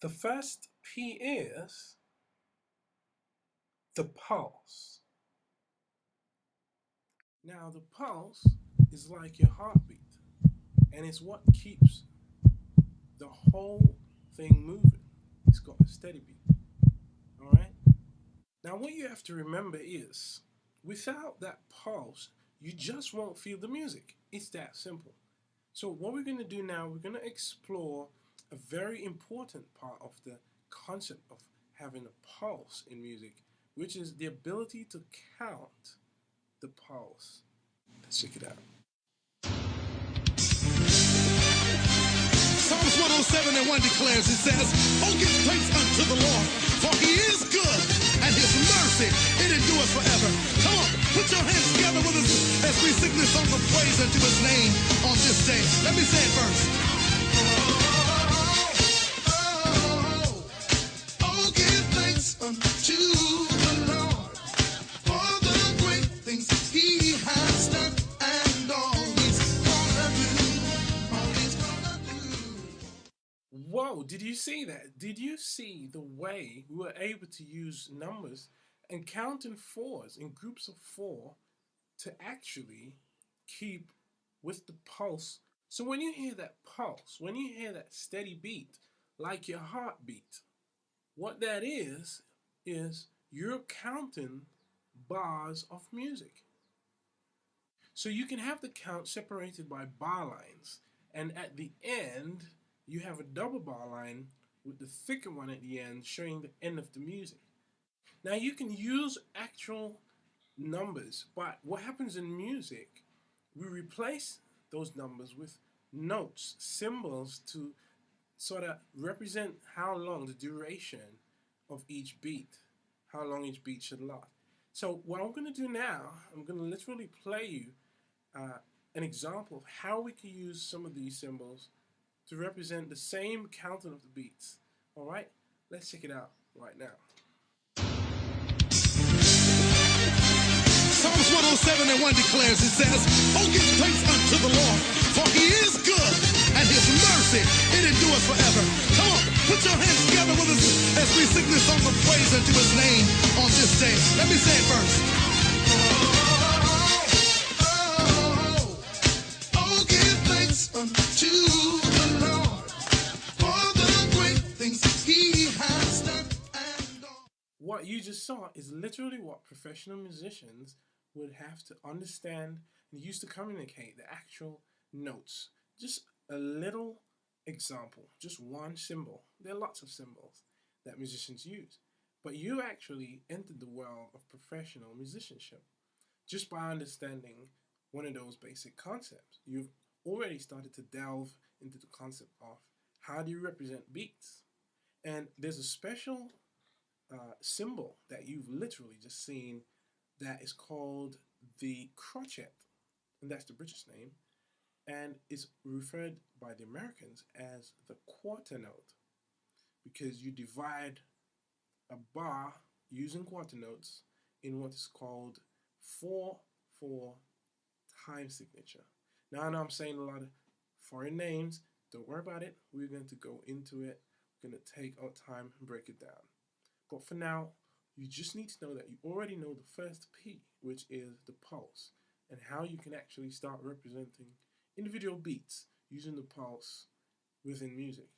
The first P is the pulse. Now, the pulse is like your heartbeat, and it's what keeps the whole thing moving. It's got a steady beat. All right. Now, what you have to remember is without that pulse, you just won't feel the music. It's that simple. So, what we're going to do now, we're going to explore a very important part of the concept of having a pulse in music, which is the ability to count the pulse. Let's check it out. Psalms 107 and 1 declares, it says, "Oh, give thanks unto the Lord, for he is good, and his mercy, it endures forever." Come on, put your hands together with us as we sing this song of praise unto his name on this day. Let me say it first. Oh, give thanks unto the Lord for the great things he has done and all he's gonna do. All he's gonna do. Whoa, did you see that? Did you see the way we were able to use numbers and count in fours, in groups of four, to actually keep with the pulse? So when you hear that pulse, when you hear that steady beat, like your heartbeat, what that is you're counting bars of music. So you can have the count separated by bar lines, and at the end, you have a double bar line with the thicker one at the end showing the end of the music. Now you can use actual numbers, but what happens in music, we replace those numbers with notes, symbols to sort of represent how long the duration of each beat, how long each beat should last. So what I'm going to do now, I'm going to literally play you uh, an example of how we can use some of these symbols to represent the same counting of the beats. All right, let's check it out right now. Psalms 107 and 1 declares, it says, "Oh, give thanks unto the Lord, for he is good, and his mercy, it endures forever." Come on, put your hands together with us as we sing this song of praise unto his name on this day. Let me say it first. Oh, give thanks unto the Lord, for the great things he has done and all. What you just saw is literally what professional musicians would have to understand and use to communicate the actual notes. Just a little example, just one symbol. There are lots of symbols that musicians use, but you actually entered the world of professional musicianship just by understanding one of those basic concepts. You've already started to delve into the concept of how do you represent beats. And there's a special symbol that you've literally just seen that is called the crotchet, and that's the British name, and is referred by the Americans as the quarter note because you divide a bar using quarter notes in what is called 4/4 time signature. Now I know I'm saying a lot of foreign names. Don't worry about it. We're going to go into it. We're going to take our time and break it down. But for now, you just need to know that you already know the first P, which is the pulse, and how you can actually start representing individual beats using the pulse within music.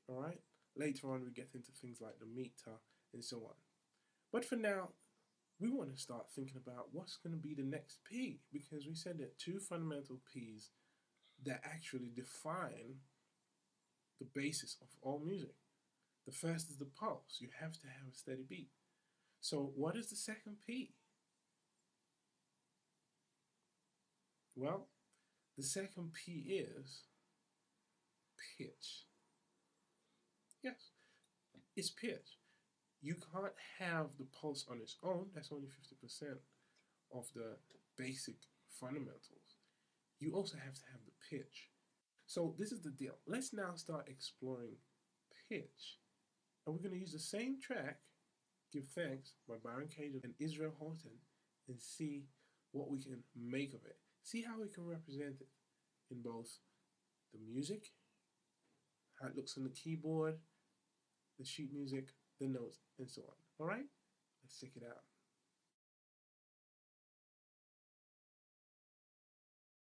All right? Later on, we get into things like the meter and so on. But for now, we want to start thinking about what's going to be the next P, because we said that two fundamental P's that actually define the basis of all music. The first is the pulse. You have to have a steady beat. So, what is the second P? Well, the second P is pitch. Yes, it's pitch. You can't have the pulse on its own, that's only 50% of the basic fundamentals. You also have to have the pitch. So, this is the deal. Let's now start exploring pitch. And we're going to use the same track, Give Thanks, by Byron Cage and Israel Houghton, and see what we can make of it. See how we can represent it in both the music, how it looks on the keyboard, the sheet music, the notes, and so on. All right? Let's check it out.